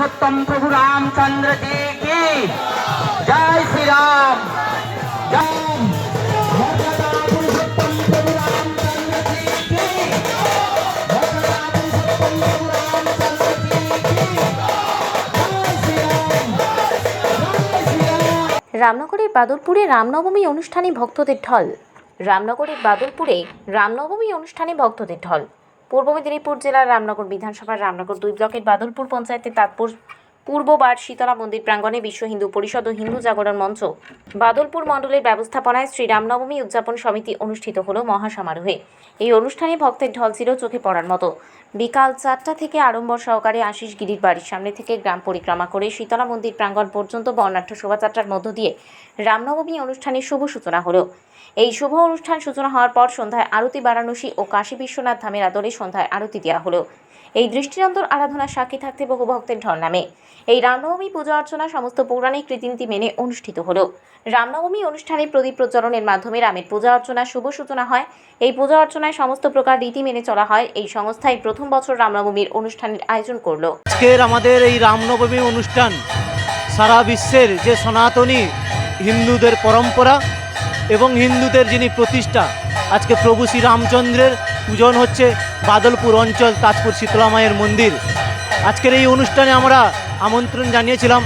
पुरुषोत्तम प्रभु रामचंद्र जी की जय श्री राम। जय मर्यादा पुरुषोत्तम प्रभु रामचंद्र जी की, मर्यादा पुरुषोत्तम प्रभु रामचंद्र जी की जय श्री राम। जय श्री राम। রামনগরের বাদলপুরে রামনবমী অনুষ্ঠানে ভক্তদের ঢল। রামনগরের বাদলপুরে রামনবমী অনুষ্ঠানে ভক্তদের ঢল। পূর্ব মেদিনীপুর জেলার রামনগর বিধানসভার রামনগর 2 ব্লকের বাদলপুর পঞ্চায়েতের পূর্ববার শীতলা মন্দির প্রাঙ্গণে বিশ্ব হিন্দু পরিষদ ও হিন্দু জাগরণ মঞ্চ বাদলপুর মণ্ডলের ব্যবস্থাপনায় শ্রী রামনবমী উদযাপন সমিতি অনুষ্ঠিত হলো মহাসমারোহে। এই অনুষ্ঠানে ভক্তের ঢল ছিল চোখে পড়ার মতো। বিকাল 4টা থেকে আড়ম্বর সহকারে আশিস গিরির বাড়ির সামনে থেকে গ্রাম পরিক্রমা করে শীতলা মন্দির প্রাঙ্গণ পর্যন্ত বর্ণাঢ্য শোভাযাত্রার মধ্য দিয়ে রামনবমী অনুষ্ঠানের শুভ সূচনা হলো। এই শুভ অনুষ্ঠান সূচনা হওয়ার পর সন্ধ্যায় আরতি বারাণসী ও কাশী বিশ্বনাথ ধামের আদলে সন্ধ্যায় আরতি দেওয়া হলো। এই দৃষ্টিনন্দন আরাধনার সাক্ষী থাকতে বহু ভক্তের ঢল নামে। এই রামনবমী পূজা অর্চনা সমস্ত পৌরাণিক রীতিনীতি মেনে অনুষ্ঠিত হলো। রামনবমী অনুষ্ঠানে প্রদীপ প্রজ্বলনের মাধ্যমে রামের পূজা অর্চনার শুভ সূচনা হয়। এই পূজা অর্চনায় সমস্ত প্রকার রীতি মেনে চলা হয়। এই সংস্থায় প্রথম বছর রামনবমীর অনুষ্ঠানের আয়োজন করলো। আজকের আমাদের এই রামনবমী অনুষ্ঠান সারা বিশ্বের যে সনাতনী হিন্দুদের পরম্পরা এবং হিন্দুদের যিনি প্রতিষ্ঠা, আজকে প্রভু শ্রী রামচন্দ্রের পূজন হচ্ছে বাদলপুর অঞ্চল তাজপুর শীতলা মায়ের মন্দির। আজকের এই অনুষ্ঠানে আমরা আমন্ত্রণ জানিয়েছিলাম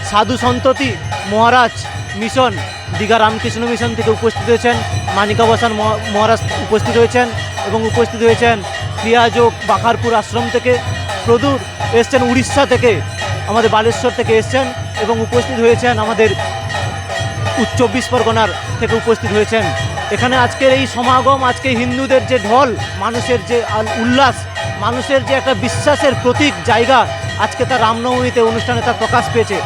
সাধু সন্ততি মহারাজ মিশন দীঘা রামকৃষ্ণ মিশন থেকে উপস্থিত হয়েছেন, মানিকাবাসান মহারাজ উপস্থিত হয়েছেন এবং উপস্থিত হয়েছেন ক্রিয়াযোগ বাখারপুর আশ্রম থেকে, প্রদূর এসছেন উড়িষ্যা থেকে, আমাদের বালেশ্বর থেকে এসছেন এবং উপস্থিত হয়েছেন আমাদের উত্তর চব্বিশ পরগনার থেকে উপস্থিত হয়েছেন। এখানে আজকের এই সমাগম, আজকে হিন্দুদের যে ঢল, মানুষের যে উল্লাস, মানুষের যে একটা বিশ্বাসের প্রতীক জায়গা, আজকে তার রামনবমীতে অনুষ্ঠানে তার প্রকাশ পেয়েছে।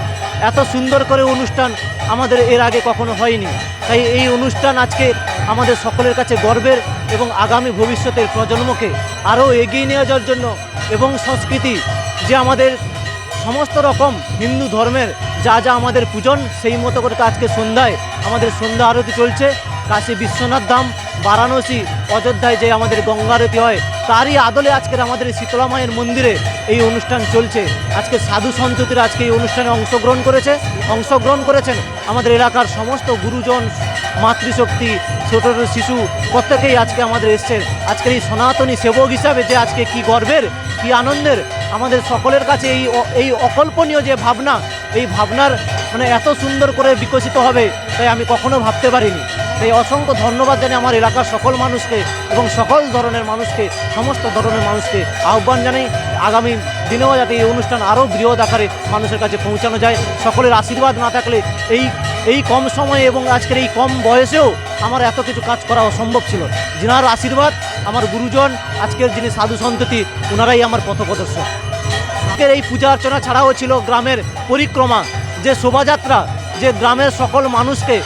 এত সুন্দর করে অনুষ্ঠান আমাদের এর আগে কখনো হয়নি। তাই এই অনুষ্ঠান আজকে আমাদের সকলের কাছে গর্বের এবং আগামী ভবিষ্যতের প্রজন্মকে আরও এগিয়ে নিয়ে যাওয়ার জন্য এবং সংস্কৃতি যে আমাদের সমস্ত রকম হিন্দু ধর্মের যা যা আমাদের পূজন, সেই মতো করে আজকে সন্ধ্যায় আমাদের সন্ধ্যা আরতি চলছে। কাশী বিশ্বনাথ ধাম, বারাণসী, অযোধ্যায় যে আমাদের গঙ্গা আরতি হয়, তারই আদলে আজকের আমাদের শীতলা মায়ের মন্দিরে এই অনুষ্ঠান চলছে। আজকে সাধু সন্ততিরা আজকে এই অনুষ্ঠানে অংশগ্রহণ করেছেন। আমাদের এলাকার সমস্ত গুরুজন, মাতৃশক্তি, ছোট ছোট শিশু প্রত্যেকেই আজকে আমাদের এসছেন। আজকের এই সনাতনী সেবক হিসাবে যে আজকে কি গর্বের, কি আনন্দের, আমাদের সকলের কাছে এই অকল্পনীয় যে ভাবনা, এই ভাবনার মানে এত সুন্দর করে বিকশিত হবে তাই আমি কখনো ভাবতে পারিনি। তাই অসংখ্য ধন্যবাদ জানাই আমার এলাকার সকল মানুষকে এবং সকল ধরনের মানুষকে, সমস্ত ধরনের মানুষকে আহ্বান জানাই আগামী দিনেও যাতে এই অনুষ্ঠান আরও বৃহৎ আকারে মানুষের কাছে পৌঁছানো যায়। সকলের আশীর্বাদ না থাকলে এই কম সময়ে এবং আজকের এই কম বয়সেও আমার এত কিছু কাজ করা অসম্ভব ছিল। যিনার আশীর্বাদ, আমার গুরুজন, আজকের যিনি সাধু সন্ততি, ওনারাই আমার পথপ্রদর্শক। আজকের এই পূজা অর্চনা ছাড়াও ছিল গ্রামের পরিক্রমা, যে শোভাযাত্রা, যে গ্রামের সকল মানুষকে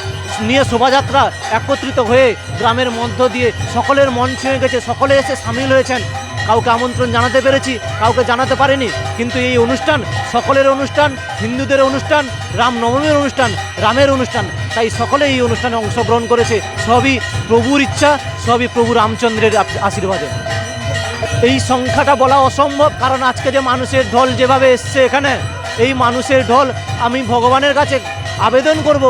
নিয়ে শোভাযাত্রা একত্রিত হয়ে গ্রামের মধ্য দিয়ে সকলের মন ছুঁয়ে গেছে। সকলে এসে সামিল হয়েছেন। কাউকে আমন্ত্রণ জানাতে পেরেছি, কাউকে জানাতে পারিনি, কিন্তু এই অনুষ্ঠান সকলের অনুষ্ঠান, হিন্দুদের অনুষ্ঠান, রামনবমীর অনুষ্ঠান, রামের অনুষ্ঠান। তাই সকলে এই অনুষ্ঠানে অংশগ্রহণ করেছে। সবই প্রভুর ইচ্ছা, সবই প্রভু রামচন্দ্রের আশীর্বাদে। এই সংখ্যাটা বলা অসম্ভব, কারণ আজকে যে মানুষের ঢল যেভাবে এসছে এখানে, এই মানুষের ঢল, আমি ভগবানের কাছে আবেদন করব,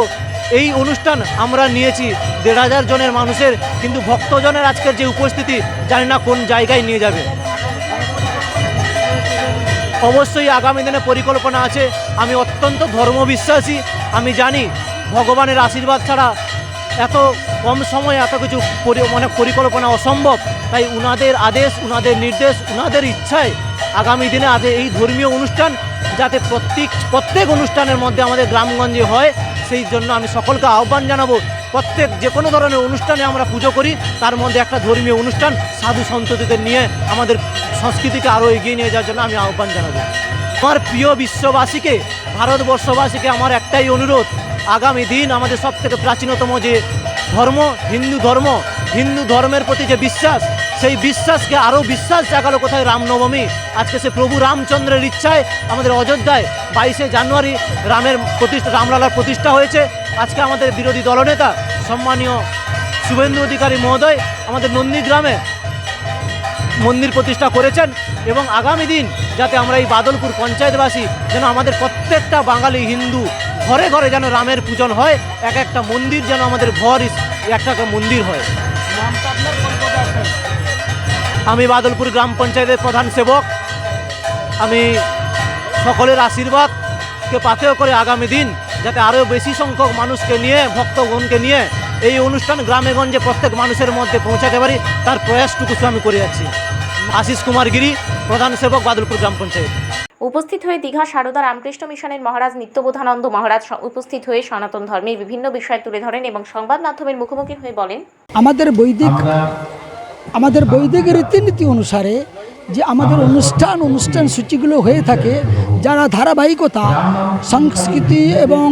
এই অনুষ্ঠান আমরা নিয়েছি 1,500 জনের মানুষের, কিন্তু ভক্তজনের আজকের যে উপস্থিতি জানি না কোন জায়গায় নিয়ে যাবে। অবশ্যই আগামী দিনে পরিকল্পনা আছে। আমি অত্যন্ত ধর্মবিশ্বাসী, আমি জানি ভগবানের আশীর্বাদ ছাড়া এত কম সময়ে এত কিছু পরিকল্পনা অসম্ভব। তাই উনাদের আদেশ, উনাদের নির্দেশ, উনাদের ইচ্ছায় আগামী দিনে এই ধর্মীয় অনুষ্ঠান যাতে প্রত্যেক অনুষ্ঠানের মধ্যে আমাদের গ্রামগঞ্জে হয়, সেই জন্য আমি সকলকে আহ্বান জানাবো, প্রত্যেক যে কোনো ধরনের অনুষ্ঠানে আমরা পুজো করি, তার মধ্যে একটা ধর্মীয় অনুষ্ঠান সাধু সন্ততিদের নিয়ে আমাদের সংস্কৃতিকে আরও এগিয়ে নিয়ে যাওয়ার জন্য আমি আহ্বান জানাবো। আমার প্রিয় বিশ্ববাসীকে, ভারতবর্ষবাসীকে আমার একটাই অনুরোধ, আগামী দিন আমাদের সবথেকে প্রাচীনতম যে ধর্ম, হিন্দু ধর্মের প্রতি যে বিশ্বাস, সেই বিশ্বাসকে আরও বিশ্বাস জাগালো কোথায়? রামনবমী। আজকে সে প্রভু রামচন্দ্রের ইচ্ছায় আমাদের অযোধ্যায় 22শে জানুয়ারি রামলালার প্রতিষ্ঠা হয়েছে। আজকে আমাদের বিরোধী দলনেতা সম্মানীয় শুভেন্দু অধিকারী মহোদয় আমাদের নন্দীগ্রামে মন্দির প্রতিষ্ঠা করেছেন এবং আগামী দিন যাতে আমরা এই বাদলপুর পঞ্চায়েতবাসী যেন আমাদের প্রত্যেকটা বাঙালি হিন্দু ঘরে ঘরে যেন রামের পূজন হয়, এক একটা মন্দির যেন আমাদের ঘর একটা একটা মন্দির হয়। আমি বাদলপুর গ্রাম পঞ্চায়েতের প্রধান সেবক। আমি সকলের আশীর্বাদকে পাথেয় করে আগামী দিন যাতে আরও বেশি সংখ্যক মানুষকে নিয়ে, ভক্তগণকে নিয়ে এই অনুষ্ঠান গ্রামে গঞ্জে প্রত্যেক মানুষের মধ্যে পৌঁছাতে পারি, তার প্রয়াসটুকু আমি করে যাচ্ছি। আশিস কুমার গিরি, প্রধান সেবক, বাদলপুর গ্রাম পঞ্চায়েত। উপস্থিত হয়ে দীঘা সারদা রামকৃষ্ণ মিশনের মহারাজ নিত্যবোধানন্দ মহারাজ উপস্থিত হয়ে সনাতন ধর্মের বিভিন্ন বিষয় তুলে ধরেন এবং সংবাদ মাধ্যমের মুখোমুখি হয়ে বলেন, আমাদের বৈদিক রীতিনীতি অনুসারে যে আমাদের অনুষ্ঠান সূচিগুলো হয়ে থাকে, যারা ধারাবাহিকতা সংস্কৃতি এবং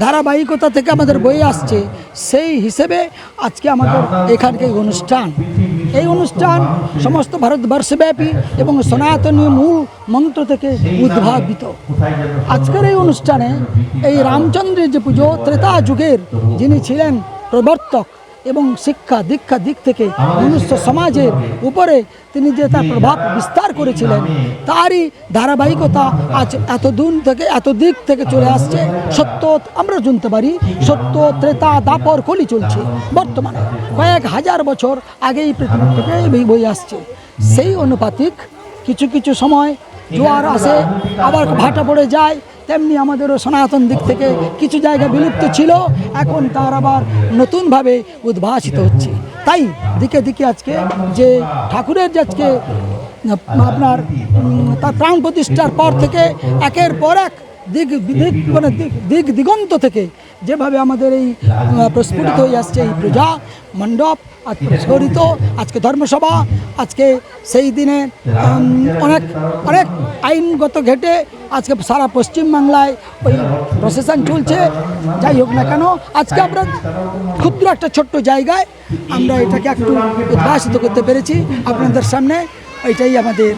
ধারাবাহিকতা থেকে আমাদের বয়ে আসছে, সেই হিসেবে আজকে আমাদের এখানকার এই অনুষ্ঠান সমস্ত ভারতবর্ষব্যাপী এবং সনাতনী মূল মন্ত্র থেকে উদ্ভাবিত। আজকের এই অনুষ্ঠানে এই রামচন্দ্রের যে পুজো, ত্রেতা যুগের যিনি ছিলেন প্রবর্তক এবং শিক্ষা দীক্ষা দিক থেকে মনুষ্য সমাজের উপরে তিনি যে তার প্রভাব বিস্তার করেছিলেন, তারই ধারাবাহিকতা আজ এত দিক থেকে চলে আসছে। সত্য আমরা জানতে পারি, সত্য ত্রেতা দাপর কলি চলছে বর্তমানে, কয়েক হাজার বছর আগেই পৃথিবী থেকে বয়ে আসছে। সেই অনুপাতিক কিছু সময় জোয়ার আসে, আবার ভাটা পড়ে যায়, তেমনি আমাদেরও সনাতন দিক থেকে কিছু জায়গা বিলুপ্ত ছিল, এখন তার আবার নতুনভাবে উদ্ভাসিত হচ্ছে। তাই দিকে দিকে আজকে যে ঠাকুরের যে আজকে আপনার তার প্রাণ প্রতিষ্ঠার পর থেকে একের পর এক দিক দিগন্ত থেকে যেভাবে আমাদের এই প্রস্ফুটিত হয়ে আসছে এই পূজা মণ্ডপ আজ প্রস্ফুটিত, আজকে ধর্মসভা, আজকে সেই দিনে অনেক আইনগত ঘেটে আজকে সারা পশ্চিমবাংলায় ওই প্রসেশন চলছে। যাই হোক না কেন, আজকে আমরা ক্ষুদ্র একটা ছোট্ট জায়গায় আমরা এটাকে একটু উদ্ভাসিত করতে পেরেছি আপনাদের সামনে। এটাই আমাদের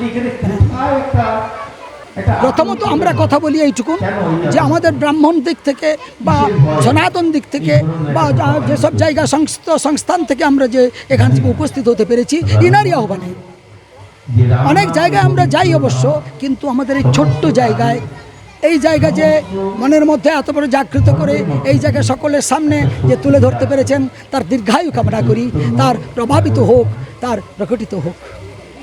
প্রথমত আমরা কথা বলি এইটুকু যে আমাদের ব্রাহ্মণ দিক থেকে বা সনাতন দিক থেকে বা যেসব জায়গা সংস্থান থেকে আমরা যে এখান থেকে উপস্থিত হতে পেরেছি, ইনারই আহ্বানে অনেক জায়গায় আমরা যাই অবশ্য, কিন্তু আমাদের এই ছোট্ট জায়গায় এই জায়গা যে মনের মধ্যে এত বড় জাগৃত করে এই জায়গায় সকলের সামনে যে তুলে ধরতে পেরেছেন, তার দীর্ঘায়ু কামনা করি, তার প্রভাবিত হোক, তার প্রকটিত হোক।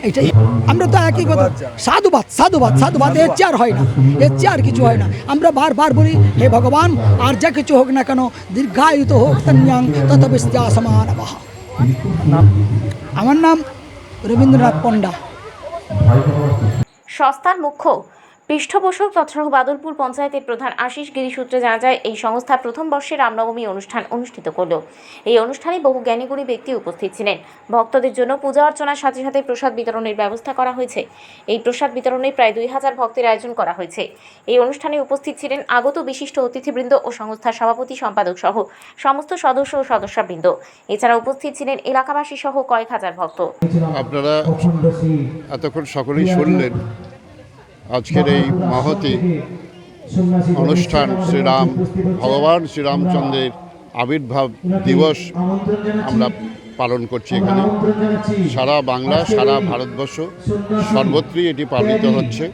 এইটাই আমরা তো একই কথা, সাধুবাদ, এর চেয়ে আর হয় না, এর চেয়ে আর কিছু হয় না। আমরা বারবার বলি, হে ভগবান, আর যা কিছু হোক না কেন, দীর্ঘায়িত হোক তন্যাং ততবিস্ত্যা সমানবঃ। আমার নাম রবীন্দ্রনাথ পণ্ডা। সংস্থার মুখ্য পৃষ্ঠপোষক তথা বাদলপুর পঞ্চায়েতের প্রধান আশিস গিরি সূত্রে জানা যায়, এই সংস্থা প্রথম বর্ষে রামনবমী অনুষ্ঠান অনুষ্ঠিত করল। এই অনুষ্ঠানে বহু জ্ঞানীগুণী ব্যক্তি উপস্থিত ছিলেন। ভক্তদের জন্য পূজা অর্চনার সাথে সাথে প্রসাদ বিতরণের ব্যবস্থা করা হয়েছে। এই প্রসাদ বিতরণে প্রায় 2000 ভক্তের আয়োজন করা হয়েছে। এই অনুষ্ঠানে উপস্থিত ছিলেন আগত বিশিষ্ট অতিথিবৃন্দ ও সংস্থার সভাপতি সম্পাদক সহ সমস্ত সদস্য ও সদস্যবৃন্দ। এছাড়া উপস্থিত ছিলেন এলাকাবাসী সহ কয়েক হাজার ভক্ত। আপনারা এতক্ষণ সকলেই শুনলেন আজকের এই মহতি অনুষ্ঠান ভগবান শ্রীরামচন্দ্রের আবির্ভাব দিবস আমরা পালন করছি। এখানে সারা বাংলা, সারা ভারতবর্ষ সর্বত্রই এটি পালিত হচ্ছে।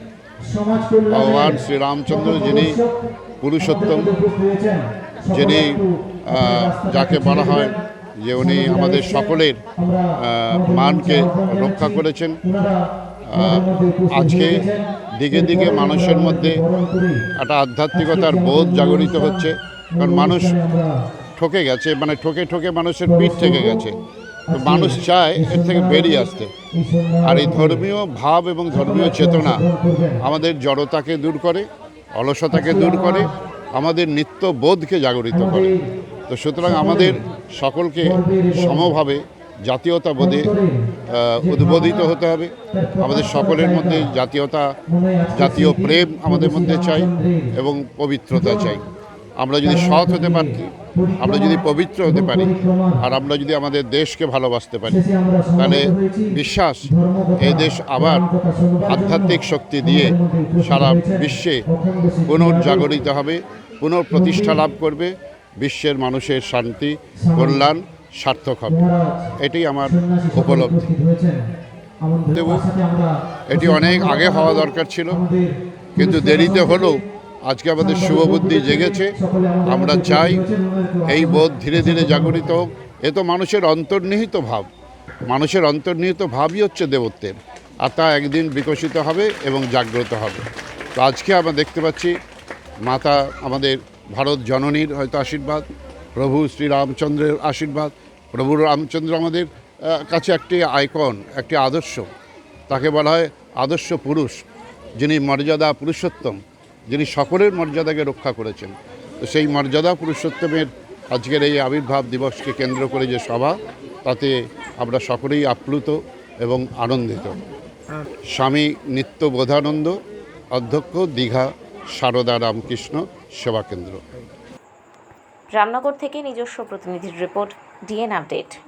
ভগবান শ্রীরামচন্দ্র যিনি পুরুষোত্তম, যিনি যাকে বলা হয় যে উনি আমাদের সকলের মানকে রক্ষা করেছেন। আজকে দিকে দিকে মানুষের মধ্যে একটা আধ্যাত্মিকতার বোধ জাগরিত হচ্ছে, কারণ মানুষ ঠকে গেছে, মানে ঠকে মানুষের পিঠ থেকে গেছে। তো মানুষ চায় এর থেকে বেরিয়ে আসতে। আর এই ধর্মীয় ভাব এবং ধর্মীয় চেতনা আমাদের জড়তাকে দূর করে, অলসতাকে দূর করে, আমাদের নিত্যবোধকে জাগরিত করে। তো সুতরাং আমাদের সকলকে সমভাবে জাতীয়তাবোধে উদ্বোধিত হতে হবে। আমাদের সকলের মধ্যে জাতীয় প্রেম আমাদের মধ্যে চাই এবং পবিত্রতা চাই। আমরা যদি সৎ হতে পারি, আমরা যদি পবিত্র হতে পারি, আর আমরা যদি আমাদের দেশকে ভালোবাসতে পারি, তাহলে বিশ্বাস এই দেশ আবার আধ্যাত্মিক শক্তি দিয়ে সারা বিশ্বে পুনর্জাগরিত হবে, পুনঃপ্রতিষ্ঠা লাভ করবে, বিশ্বের মানুষের শান্তি কল্যাণ সার্থক হবে। এটাই আমার উপলব্ধি। দেব। এটি অনেক আগে হওয়া দরকার ছিল, কিন্তু দেরিতে হলেও আজকে আমাদের শুভবুদ্ধি জেগেছে। আমরা চাই এই বোধ ধীরে ধীরে জাগরিত হোক। এ তো মানুষের অন্তর্নিহিত ভাব, মানুষের অন্তর্নিহিত ভাবই হচ্ছে দেবত্বের, আর তা একদিন বিকশিত হবে এবং জাগ্রত হবে। তো আজকে আমরা দেখতে পাচ্ছি মাতা আমাদের ভারত জননীর হয়তো আশীর্বাদ, প্রভু শ্রীরামচন্দ্রের আশীর্বাদ। প্রভু রামচন্দ্র আমাদের কাছে একটি আইকন, একটি আদর্শ। তাকে বলা হয় আদর্শ পুরুষ, যিনি মর্যাদা পুরুষোত্তম, যিনি সকলের মর্যাদাকে রক্ষা করেছেন। তো সেই মর্যাদা পুরুষোত্তমের আজকের এই আবির্ভাব দিবসকে কেন্দ্র করে যে সভা, তাতে আমরা সকলেই আপ্লুত এবং আনন্দিত। স্বামী নিত্যবোধানন্দ, অধ্যক্ষ, দীঘা সারদা রামকৃষ্ণ সেবা কেন্দ্র। রামনগর থেকে নিজস্ব প্রতিনিধির রিপোর্ট, ডিএন আপডেট।